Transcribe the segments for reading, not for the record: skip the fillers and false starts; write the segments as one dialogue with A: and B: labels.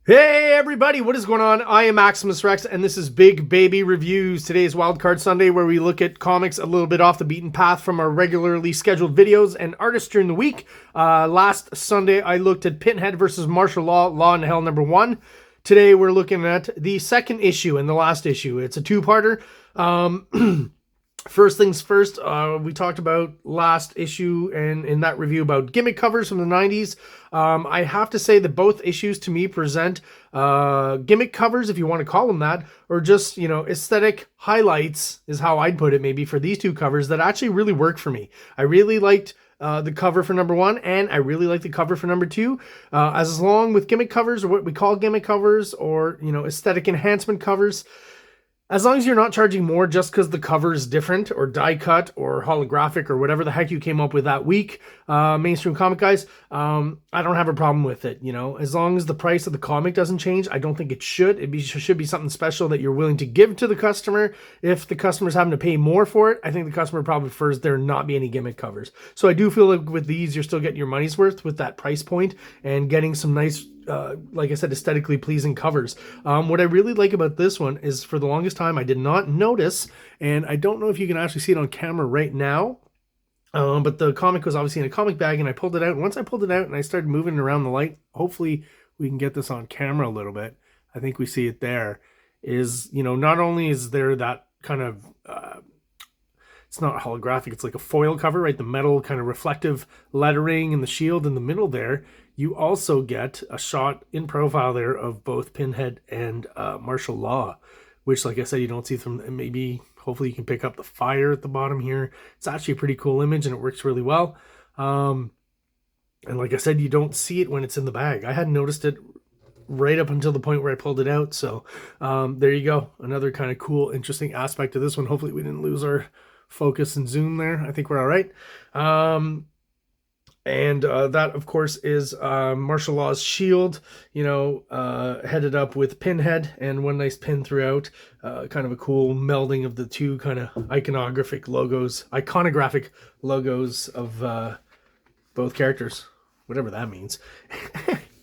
A: Hey everybody, what is going on? I am Maximus Rex and this is Big Baby Reviews. Today is Wildcard Sunday where we look at comics a little bit off the beaten path from our regularly scheduled videos and artists during the week. Last Sunday I looked at Pinhead versus Martial Law, Law in Hell #1. Today we're looking at the second issue and the last issue. It's a two-parter. First things first, we talked about last issue and in that review about gimmick covers from the 90s. I have to say that both issues to me present gimmick covers, if you want to call them that, or just, aesthetic highlights is how I'd put it maybe for these two covers that actually really work for me. I really liked the cover for #1, and I really like the cover for #2. As long with gimmick covers, or what we call gimmick covers, or, aesthetic enhancement covers, as long as you're not charging more just because the cover is different or die cut or holographic or whatever the heck you came up with that week, mainstream comic guys, I don't have a problem with it. As long as the price of the comic doesn't change, I don't think it should. It should be something special that you're willing to give to the customer. If the customer's having to pay more for it, I think the customer probably prefers there not be any gimmick covers. So I do feel like with these, you're still getting your money's worth with that price point and getting some nice, like I said, aesthetically pleasing covers. What I really like about this one is for the longest time I did not notice, and I don't know if you can actually see it on camera right now, but the comic was obviously in a comic bag and I pulled it out. And once I pulled it out and I started moving around the light, hopefully we can get this on camera a little bit. I think we see it there. Is, not only is there that kind of it's not holographic, it's like a foil cover, right? The metal kind of reflective lettering and the shield in the middle there. You also get a shot in profile there of both Pinhead and Martial Law, which, like I said, you don't see from, maybe, hopefully you can pick up the fire at the bottom here. It's actually a pretty cool image and it works really well. And like I said, you don't see it when it's in the bag. I hadn't noticed it right up until the point where I pulled it out. So there you go. Another kind of cool, interesting aspect to this one. Hopefully we didn't lose our focus and zoom there. I think we're all right. And that, of course, is Martial Law's shield, headed up with Pinhead, and one nice pin throughout. Kind of a cool melding of the two kind of iconographic logos of both characters, whatever that means.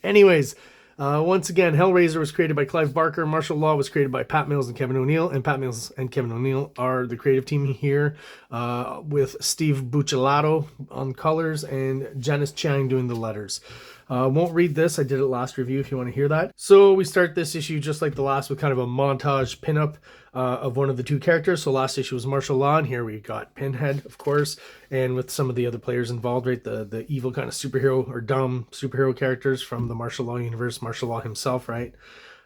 A: Anyways, once again, Hellraiser was created by Clive Barker. Martial Law was created by Pat Mills and Kevin O'Neill. And Pat Mills and Kevin O'Neill are the creative team here, with Steve Buccellato on colors and Janice Chiang doing the letters. Won't read this. I did it last review if you want to hear that. So we start this issue just like the last with kind of a montage pinup of one of the two characters. So last issue was Martial Law, and here we got Pinhead, of course, and with some of the other players involved, right? The evil kind of superhero or dumb superhero characters from the Martial Law universe, Martial Law himself, right?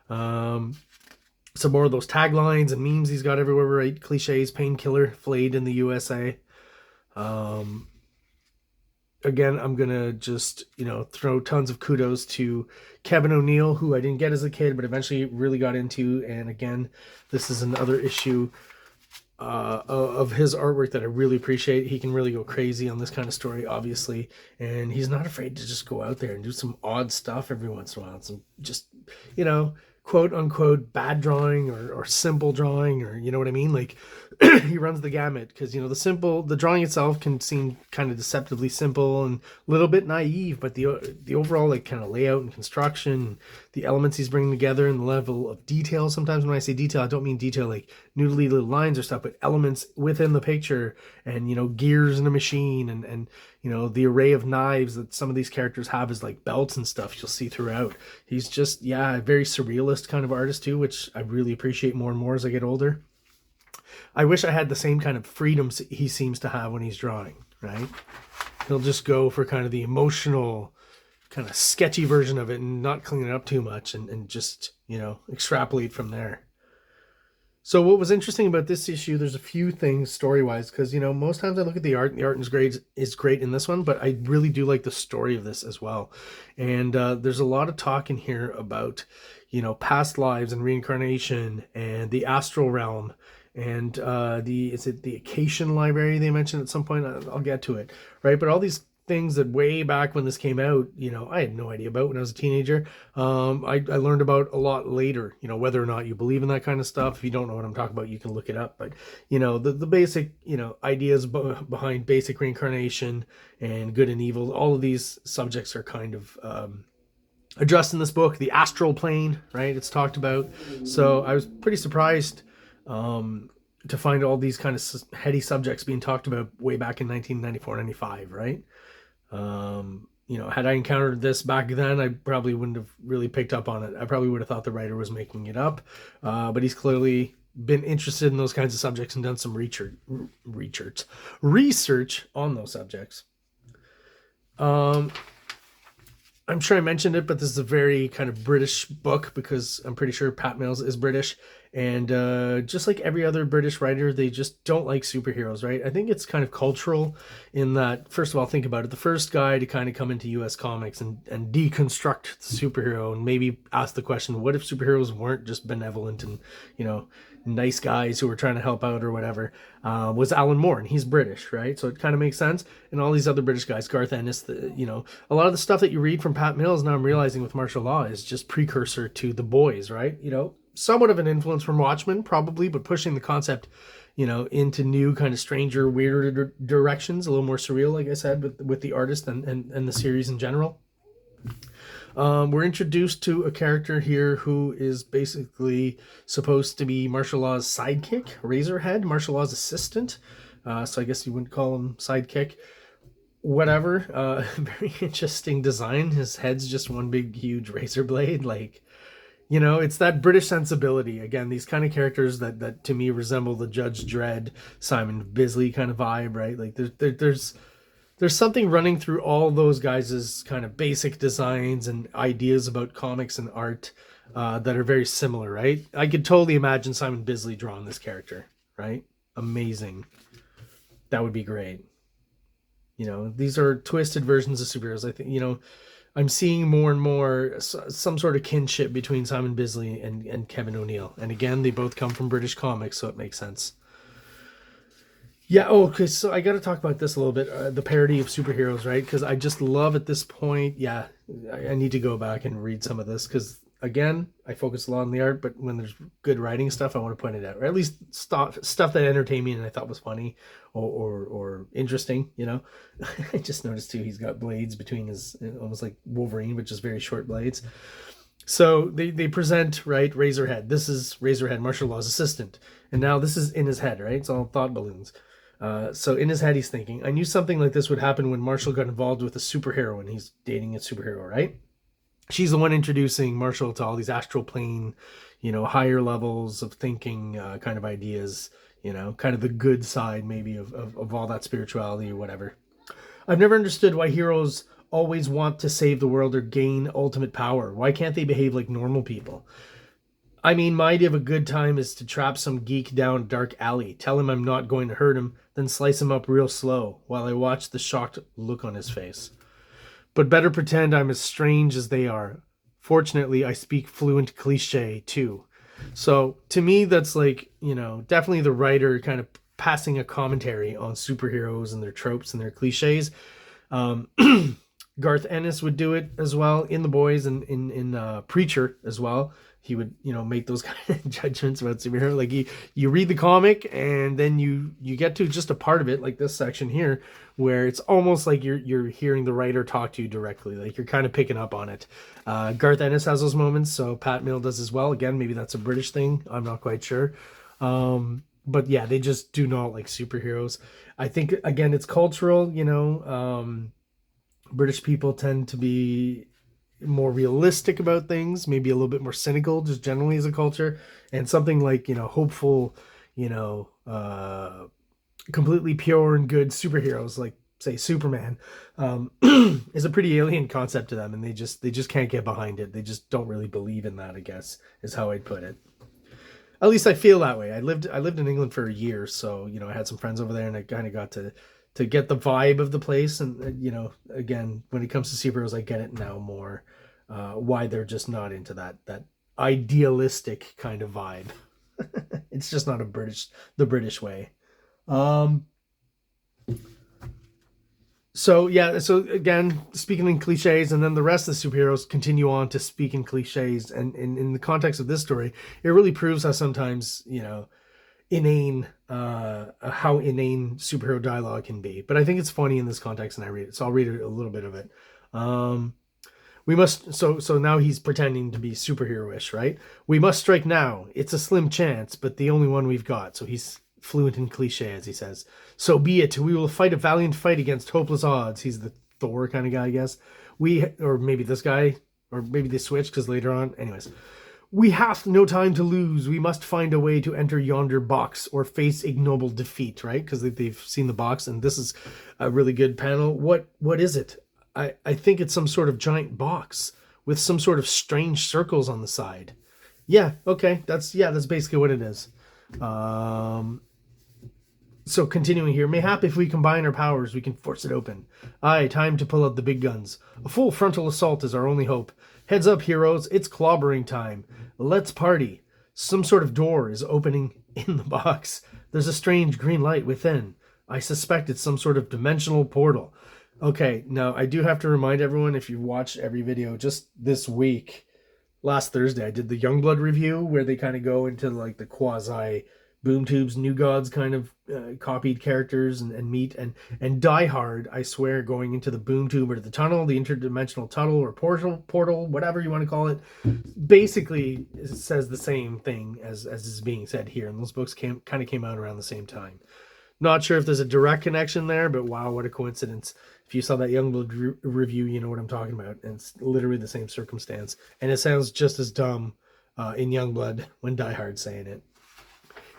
A: Some more of those taglines and memes he's got everywhere, right? Cliches, painkiller, flayed in the USA. Again, I'm going to just, throw tons of kudos to Kevin O'Neill, who I didn't get as a kid, but eventually really got into. And again, this is another issue of his artwork that I really appreciate. He can really go crazy on this kind of story, obviously. And he's not afraid to just go out there and do some odd stuff every once in a while. Some just, quote unquote bad drawing or simple drawing, or you know what I mean? Like he runs the gamut, because the drawing itself can seem kind of deceptively simple and a little bit naive, but the overall like kind of layout and construction, the elements he's bringing together, and the level of detail. Sometimes when I say detail, I don't mean detail like noodly little lines or stuff, but elements within the picture, and gears in a machine, and the array of knives that some of these characters have is like belts and stuff you'll see throughout. He's just, a very surrealist kind of artist too, which I really appreciate more and more as I get older. I wish I had the same kind of freedom he seems to have when he's drawing, right? He'll just go for kind of the emotional, kind of sketchy version of it and not clean it up too much, and just, extrapolate from there. So what was interesting about this issue, there's a few things story-wise, because, most times I look at the art, and the art is great in this one, but I really do like the story of this as well. And there's a lot of talk in here about, past lives and reincarnation and the astral realm, and is it the Acacian Library they mentioned at some point? I'll get to it, right? But all these things that way back when this came out, I had no idea about when I was a teenager. I learned about a lot later, whether or not you believe in that kind of stuff. If you don't know what I'm talking about, you can look it up. But, the basic, ideas behind basic reincarnation and good and evil, all of these subjects are kind of addressed in this book, the astral plane, right? It's talked about. So I was pretty surprised to find all these kind of heady subjects being talked about way back in 1994, 95, right? Had I encountered this back then, I probably wouldn't have really picked up on it. I probably would have thought the writer was making it up, but he's clearly been interested in those kinds of subjects and done some research on those subjects. I'm sure I mentioned it, but this is a very kind of British book because I'm pretty sure Pat Mills is British. And just like every other British writer, they just don't like superheroes, right? I think it's kind of cultural in that, first of all, think about it. The first guy to kind of come into US comics and deconstruct the superhero and maybe ask the question, what if superheroes weren't just benevolent and, nice guys who were trying to help out or whatever, was Alan Moore, and he's British, right? So it kind of makes sense. And all these other British guys, Garth Ennis, a lot of the stuff that you read from Pat Mills, now I'm realizing with Martial Law, is just precursor to The Boys, right? Somewhat of an influence from Watchmen, probably, but pushing the concept, into new kind of stranger, weirder directions, a little more surreal, like I said, with the artist and the series in general. We're introduced to a character here who is basically supposed to be Martial Law's sidekick, Razorhead, Martial Law's assistant. So I guess you wouldn't call him sidekick. Whatever. Very interesting design. His head's just one big, huge razor blade. It's that British sensibility. Again, these kind of characters that to me resemble the Judge Dredd, Simon Bisley kind of vibe, right? Like there's something running through all those guys' kind of basic designs and ideas about comics and art that are very similar, right? I could totally imagine Simon Bisley drawing this character, right? Amazing. That would be great. These are twisted versions of superheroes. I think, I'm seeing more and more some sort of kinship between Simon Bisley and Kevin O'Neill. And again, they both come from British comics, so it makes sense. Yeah, okay, so I got to talk about this a little bit, the parody of superheroes, right? Because I just love at this point, yeah, I need to go back and read some of this because, again, I focus a lot on the art, but when there's good writing stuff, I want to point it out, or at least stuff that entertained me and I thought was funny or interesting, I just noticed, too, he's got blades between his, almost like Wolverine, but just very short blades. So they present, right, Razorhead. This is Razorhead, Martial Law's assistant. And now this is in his head, right? It's all thought balloons. So in his head, he's thinking, I knew something like this would happen when Marshall got involved with a superhero, he's dating a superhero, right? She's the one introducing Marshall to all these astral plane, higher levels of thinking kind of ideas, kind of the good side maybe of all that spirituality or whatever. I've never understood why heroes always want to save the world or gain ultimate power. Why can't they behave like normal people? I mean, my idea of a good time is to trap some geek down a dark alley, tell him I'm not going to hurt him, then slice him up real slow while I watch the shocked look on his face. But better pretend I'm as strange as they are. Fortunately, I speak fluent cliche too. So to me, that's like, definitely the writer kind of passing a commentary on superheroes and their tropes and their cliches. Garth Ennis would do it as well in The Boys and in Preacher as well. He would, make those kind of judgments about superhero. Like you read the comic and then you get to just a part of it, like this section here, where it's almost like you're hearing the writer talk to you directly. Like you're kind of picking up on it. Garth Ennis has those moments, so Pat Mill does as well. Again, maybe that's a British thing. I'm not quite sure. But yeah, they just do not like superheroes. I think, again, it's cultural, British people tend to be more realistic about things, maybe a little bit more cynical just generally as a culture, and something like hopeful, completely pure and good superheroes like say Superman is a pretty alien concept to them, and they just can't get behind it. They just don't really believe in that, I guess, is how I'd put it. At least I feel that way. I lived in England for a year, so I had some friends over there, and I kind of got to get the vibe of the place. And again, when it comes to superheroes, I get it now more, why they're just not into that idealistic kind of vibe. It's just not the British way. So again, speaking in cliches, and then the rest of the superheroes continue on to speak in cliches, and in the context of this story, it really proves how sometimes inane how inane superhero dialogue can be. But I think it's funny in this context, and I read it, so I'll read a little bit of it. We must, so now he's pretending to be superhero-ish, right? We must strike now. It's a slim chance, but the only one we've got. So he's fluent in cliche, as he says. So be it. We will fight a valiant fight against hopeless odds. He's the Thor kind of guy, I guess. Or maybe this guy, or maybe they switch because later on. Anyways, we have no time to lose. We must find a way to enter yonder box or face ignoble defeat, right? Because they've seen the box, and this is a really good panel. What is it? I think it's some sort of giant box with some sort of strange circles on the side. Yeah, okay, that's basically what it is. So continuing here, mayhap if we combine our powers, we can force it open. Aye, time to pull out the big guns. A full frontal assault is our only hope. Heads up, heroes, it's clobbering time. Let's party. Some sort of door is opening in the box. There's a strange green light within. I suspect it's some sort of dimensional portal. Okay, now I do have to remind everyone, if you've watched every video just this week, last Thursday, I did the Youngblood review where they kind of go into like the quasi Boom Tubes, New Gods kind of copied characters and meet and Die Hard, I swear, going into the Boom Tube or the tunnel, the interdimensional tunnel or portal, whatever you want to call it, basically it says the same thing as is being said here. And those books kind of came out around the same time. Not sure if there's a direct connection there, but wow, what a coincidence. If you saw that Youngblood review, you know what I'm talking about. And it's literally the same circumstance. And it sounds just as dumb in Youngblood when Die Hard's saying it.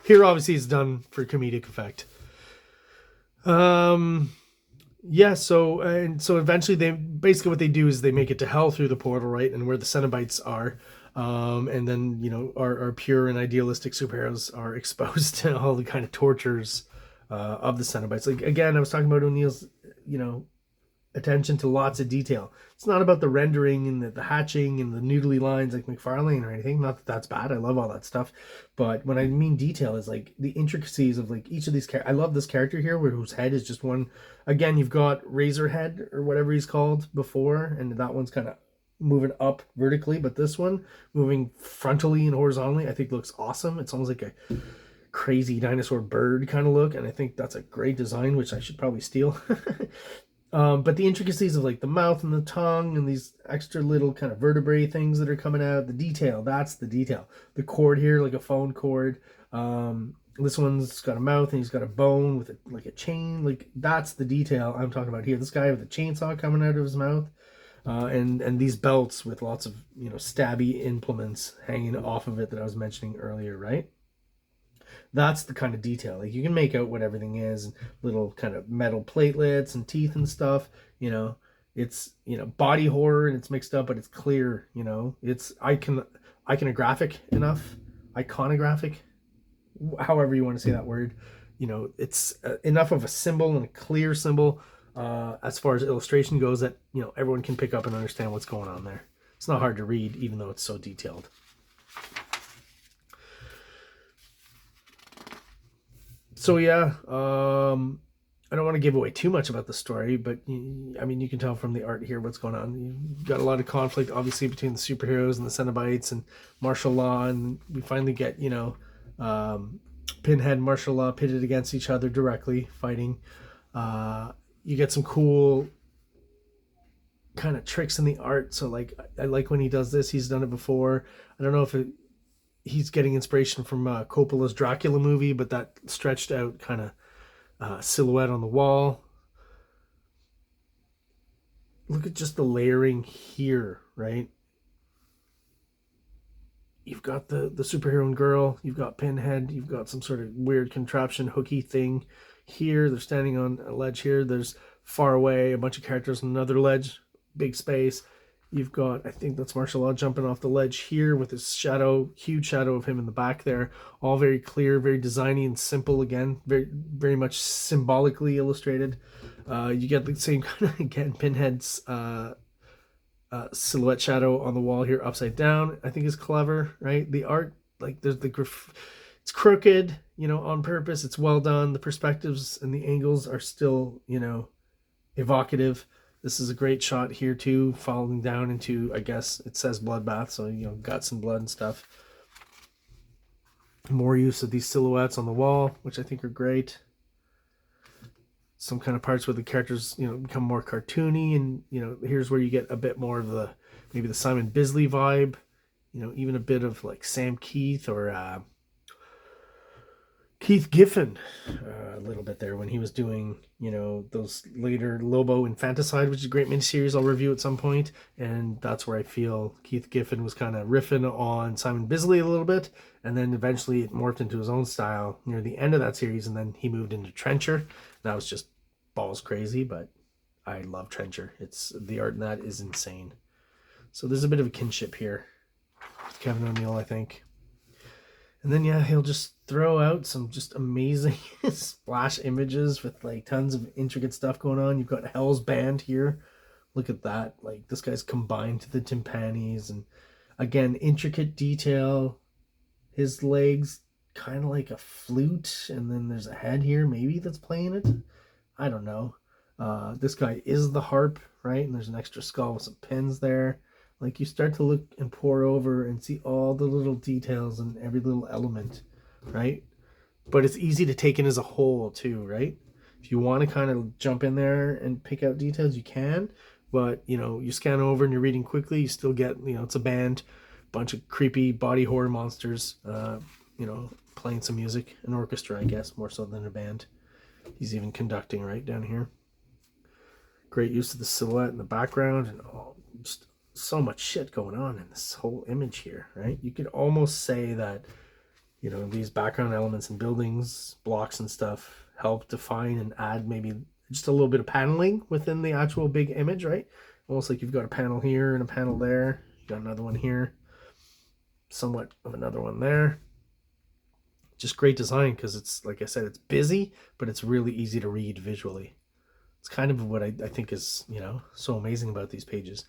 A: Here, obviously, it's done for comedic effect. Yeah, so eventually basically what they do is they make it to hell through the portal, right? And where the Cenobites are. And then, you know, our pure and idealistic superheroes are exposed to all the kind of tortures of the Cenobites. Like, again, I was talking about O'Neill's, you know, attention to lots of detail. It's not about the rendering and the hatching and the noodly lines like McFarlane or anything. Not that that's bad. I love all that stuff. But when I mean detail is like the intricacies of like each of these characters. I love this character here whose head is just one. Again, you've got Razorhead or whatever he's called before. And that one's kind of moving up vertically. But this one moving frontally and horizontally, I think looks awesome. It's almost like a crazy dinosaur bird kind of look. And I think that's a great design, which I should probably steal. But the intricacies of like the mouth and the tongue and these extra little kind of vertebrae things that are coming out, the detail, that's the detail. The cord here, like a phone cord. This one's got a mouth and he's got a bone with like a chain. Like that's the detail I'm talking about here. This guy with a chainsaw coming out of his mouth. And these belts with lots of, you know, stabby implements hanging off of it that I was mentioning earlier, right? That's the kind of detail. Like you can make out what everything is, and little kind of metal platelets and teeth and stuff. You know, it's, you know, body horror and it's mixed up, but it's clear. You know, it's iconographic enough, iconographic, however you want to say that word. You know, it's enough of a symbol and a clear symbol as far as illustration goes that, you know, everyone can pick up and understand what's going on there. It's not hard to read, even though it's so detailed. So yeah, I don't want to give away too much about the story, but I mean, you can tell from the art here what's going on. You've got a lot of conflict, obviously, between the superheroes and the Cenobites and martial law, and we finally get, you know, Pinhead and martial law pitted against each other directly, fighting. You get some cool kind of tricks in the art. So like, I like when he does this. He's done it before. I don't know if he's getting inspiration from Coppola's Dracula movie, but that stretched out kind of silhouette on the wall. Look at just the layering here, right? You've got the superhero and girl, you've got Pinhead, you've got some sort of weird contraption hooky thing here. They're standing on a ledge here. There's far away a bunch of characters on another ledge, big space. You've got, I think that's Martial Law jumping off the ledge here with his shadow, huge shadow of him in the back there. All very clear, very designy and simple again. Very, very much symbolically illustrated. You get the same kind of, again, Pinhead's silhouette shadow on the wall here upside down. I think is clever, right? The art, like there's it's crooked, you know, on purpose. It's well done. The perspectives and the angles are still, you know, evocative. This is a great shot here too, falling down into, I guess it says bloodbath, so, you know, guts and blood and stuff. More use of these silhouettes on the wall, which I think are great. Some kind of parts where the characters, you know, become more cartoony, and, you know, here's where you get a bit more of the maybe the Simon Bisley vibe, you know, even a bit of like Sam Keith or Keith Giffen a little bit there when he was doing, you know, those later Lobo Infanticide, which is a great miniseries I'll review at some point. And that's where I feel Keith Giffen was kind of riffing on Simon Bisley a little bit. And then eventually it morphed into his own style near the end of that series. And then he moved into Trencher. That was just balls crazy, but I love Trencher. It's the art in that is insane. So there's a bit of a kinship here with Kevin O'Neill, I think. And then, yeah, he'll just throw out some just amazing splash images with like tons of intricate stuff going on. You've got Hell's Band here. Look at that. Like this guy's combined to the timpanis, and again, intricate detail. His legs kind of like a flute, and then there's a head here maybe that's playing it. I don't know. This guy is the harp, right? And there's an extra skull with some pins there. Like you start to look and pore over and see all the little details and every little element, right? But it's easy to take in as a whole too, right? If you want to kind of jump in there and pick out details, you can. But, you know, you scan over and you're reading quickly, you still get, you know, it's a band, bunch of creepy body horror monsters, you know, playing some music, an orchestra, I guess, more so than a band. He's even conducting right down here. Great use of the silhouette in the background and all, just so much shit going on in this whole image here, right? You could almost say that, you know, these background elements and buildings, blocks and stuff help define and add maybe just a little bit of paneling within the actual big image, right? Almost like you've got a panel here and a panel there. You got another one here, somewhat of another one there. Just great design because it's, like I said, it's busy, but it's really easy to read visually. It's kind of what I think is, you know, so amazing about these pages.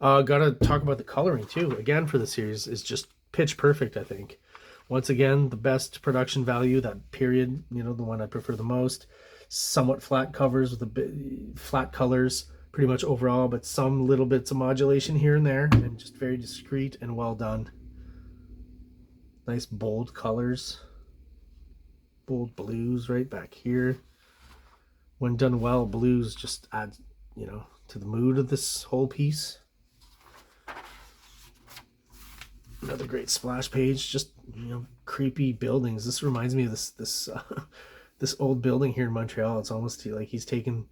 A: Gotta talk about the coloring too. Again, for the series is just pitch perfect, I think. Once again, the best production value, that period, you know, the one I prefer the most. Somewhat flat covers with a bit flat colors, pretty much overall, but some little bits of modulation here and there, and just very discreet and well done. Nice bold colors, bold blues right back here. When done well, blues just add, you know, to the mood of this whole piece. Another great splash page, just, you know, creepy buildings. This reminds me of this old building here in Montreal. It's almost like he's taken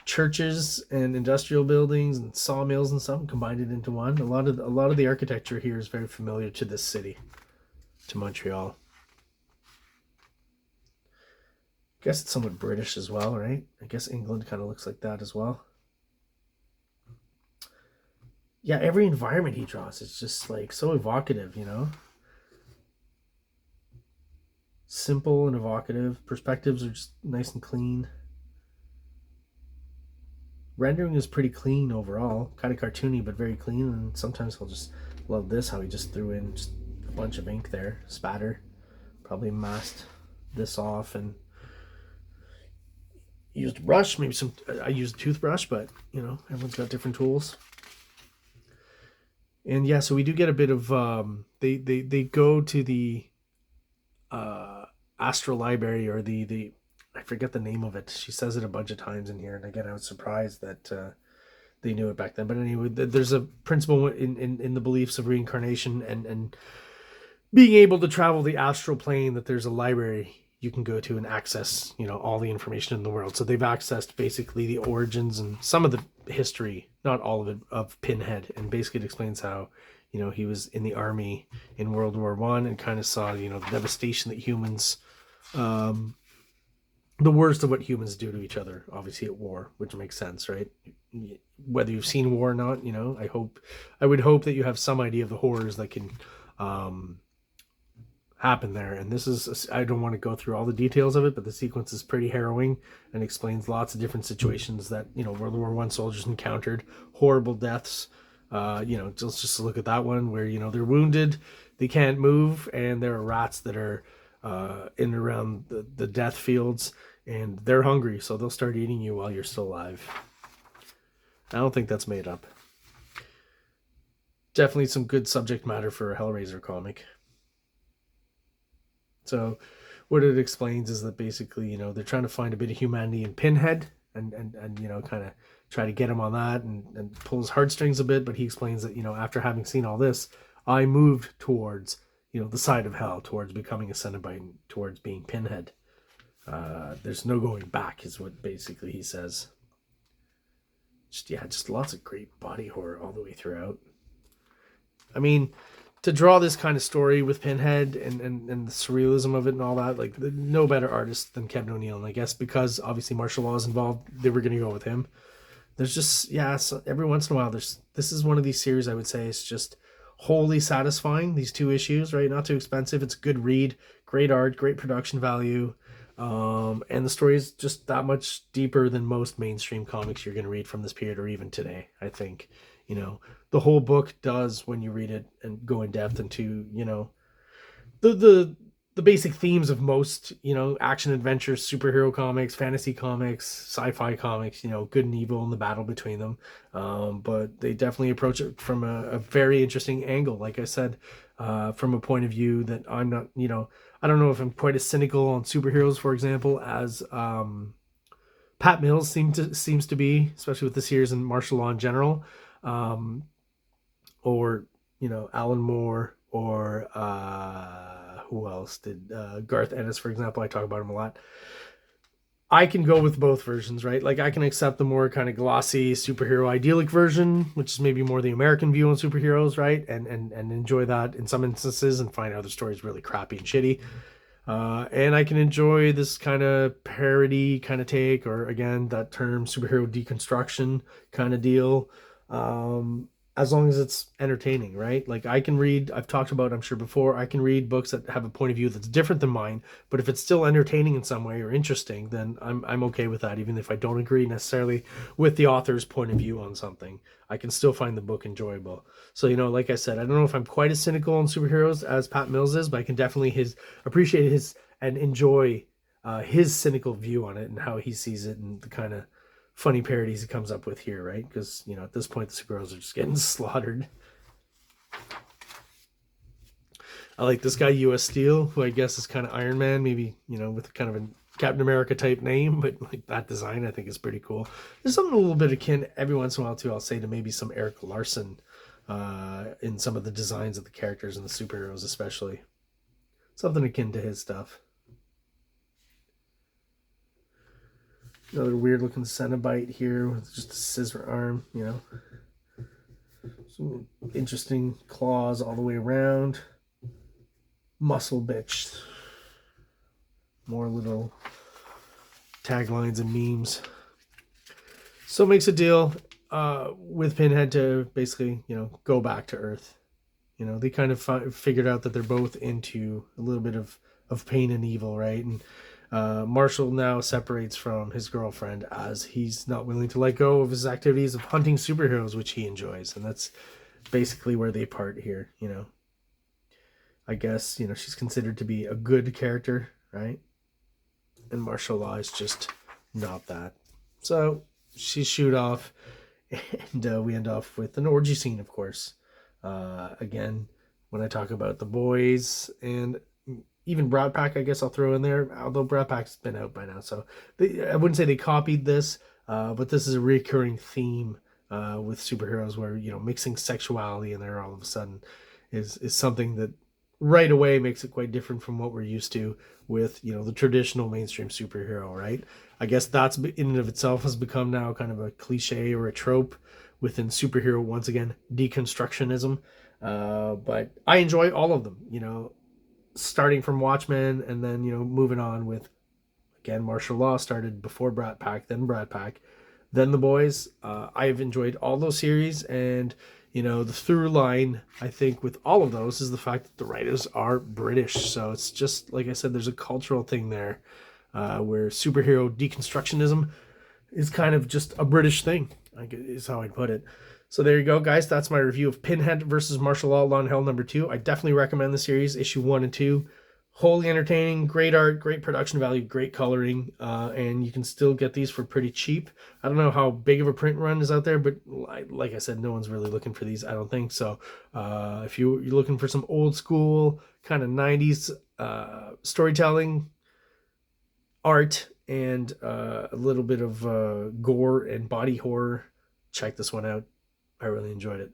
A: churches and industrial buildings and sawmills and stuff and combined it into one. A lot of the architecture here is very familiar to this city, to Montreal. I guess it's somewhat British as well, right? I guess England kind of looks like that as well. Yeah, every environment he draws is just like so evocative, you know? Simple and evocative. Perspectives are just nice and clean. Rendering is pretty clean overall. Kind of cartoony, but very clean. And sometimes I'll just love this, how he just threw in just a bunch of ink there. Spatter. Probably masked this off and used a brush. Maybe I used a toothbrush, but, you know, everyone's got different tools. And yeah, so we do get a bit of they go to the Astral Library, or the I forget the name of it. She says it a bunch of times in here, and again, I was surprised that they knew it back then. But anyway, there's a principle in the beliefs of reincarnation and being able to travel the astral plane, that there's a library you can go to and access, you know, all the information in the world. So they've accessed basically the origins and some of the history, not all of it, of Pinhead. And basically it explains how, you know, he was in the army in World War I and kind of saw, you know, the devastation that humans, the worst of what humans do to each other, obviously at war, which makes sense, right? Whether you've seen war or not, you know, I would hope that you have some idea of the horrors that can, happen there. And this is, I don't want to go through all the details of it, but the sequence is pretty harrowing and explains lots of different situations that, you know, World War I soldiers encountered, horrible deaths. You know, just look at that one where, you know, they're wounded, they can't move, and there are rats that are in and around the death fields, and they're hungry, so they'll start eating you while you're still alive. I don't think that's made up. Definitely some good subject matter for a Hellraiser comic. So what it explains is that basically, you know, they're trying to find a bit of humanity in Pinhead and you know, kind of try to get him on that and pull his heartstrings a bit. But he explains that, after having seen all this, I moved towards, the side of hell, towards becoming a Cenobite, towards being Pinhead. There's no going back, is what basically he says. Just lots of great body horror all the way throughout. I mean, to draw this kind of story with Pinhead and the surrealism of it and all that, like, no better artist than Kevin O'Neill. And I guess because obviously Martial Law is involved, they were going to go with him. There's just, so every once in a while, this is one of these series I would say is just wholly satisfying. These 2 issues, right? Not too expensive. It's a good read, great art, great production value. And the story is just that much deeper than most mainstream comics you're going to read from this period or even today. I think, the whole book does, when you read it and go in depth into, the basic themes of most, action adventure, superhero comics, fantasy comics, sci-fi comics, good and evil and the battle between them. But they definitely approach it from a very interesting angle. Like I said, from a point of view that I'm not, I don't know if I'm quite as cynical on superheroes, for example, as Pat Mills seems to be, especially with the series and martial law in general, or Alan Moore, or who else did Garth Ennis, for example. I talk about him a lot. I can go with both versions, right? Like, I can accept the more kind of glossy superhero idyllic version, which is maybe more the American view on superheroes, right? And enjoy that in some instances and find other stories really crappy and shitty. And I can enjoy this kind of parody kind of take, or again, that term superhero deconstruction kind of deal. As long as it's entertaining, right? Like, I can read, I've talked about, I'm sure before, I can read books that have a point of view that's different than mine, but if it's still entertaining in some way or interesting, then I'm okay with that, even if I don't agree necessarily with the author's point of view on something. I can still find the book enjoyable. So, like I said, I don't know if I'm quite as cynical on superheroes as Pat Mills is, but I can definitely appreciate his and enjoy his cynical view on it and how he sees it and the kind of funny parodies he comes up with here, right? Because, at this point, the superheroes are just getting slaughtered. I like this guy, U.S. Steel, who I guess is kind of Iron Man, maybe, with kind of a Captain America type name, but like that design, I think is pretty cool. There's something a little bit akin every once in a while, too, I'll say, to maybe some Eric Larson in some of the designs of the characters and the superheroes, especially. Something akin to his stuff. Another weird looking Cenobite here with just a scissor arm, Some interesting claws all the way around. Muscle bitch. More little taglines and memes. So makes a deal with Pinhead to basically, go back to Earth. They kind of figured out that they're both into a little bit of pain and evil, right? And Marshall now separates from his girlfriend as he's not willing to let go of his activities of hunting superheroes, which he enjoys. And that's basically where they part here, I guess, she's considered to be a good character, right? And Martial Law is just not that. So she's shooed off, and we end off with an orgy scene, of course. Again, when I talk about the boys and even Brat Pack, I guess I'll throw in there, although Brat Pack's been out by now. So I wouldn't say they copied this, but this is a recurring theme with superheroes where, mixing sexuality in there all of a sudden is something that right away makes it quite different from what we're used to with, the traditional mainstream superhero, right? I guess that's in and of itself has become now kind of a cliche or a trope within superhero, once again, deconstructionism. But I enjoy all of them, starting from Watchmen and then, moving on with, again, Martial Law started before Brat Pack, then Brat Pack, then The Boys. I've enjoyed all those series, and, the through line, I think, with all of those is the fact that the writers are British. So it's just, like I said, there's a cultural thing there where superhero deconstructionism is kind of just a British thing, is how I'd put it. So there you go, guys. That's my review of Pinhead versus Martial Law, Law and Hell #2. I definitely recommend the series, issue 1 and 2. Wholly entertaining, great art, great production value, great coloring, and you can still get these for pretty cheap. I don't know how big of a print run is out there, but like I said, no one's really looking for these, I don't think. So if you're looking for some old school kind of 90s storytelling, art, and a little bit of gore and body horror, check this one out. I really enjoyed it.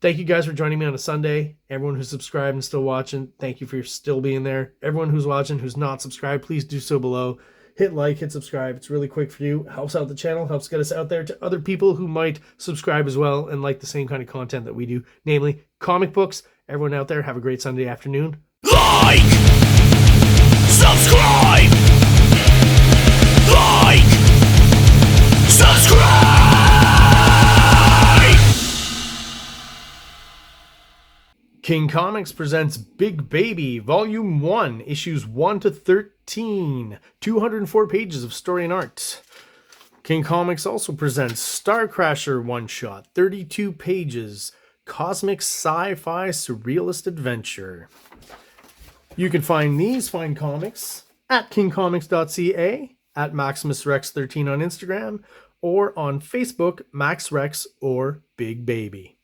A: Thank you guys for joining me on a Sunday. Everyone who's subscribed and still watching, thank you for still being there. Everyone who's watching who's not subscribed, please do so below. Hit like, hit subscribe. It's really quick for you. Helps out the channel, helps get us out there to other people who might subscribe as well and like the same kind of content that we do, namely comic books. Everyone out there, have a great Sunday afternoon.
B: Like, subscribe, like, subscribe.
A: King Comics presents Big Baby, Volume 1, Issues 1 to 13, 204 pages of story and art. King Comics also presents Star Crasher one-shot, 32 pages, cosmic sci-fi surrealist adventure. You can find these fine comics at kingcomics.ca, at MaximusRex13 on Instagram, or on Facebook, MaxRex or Big Baby.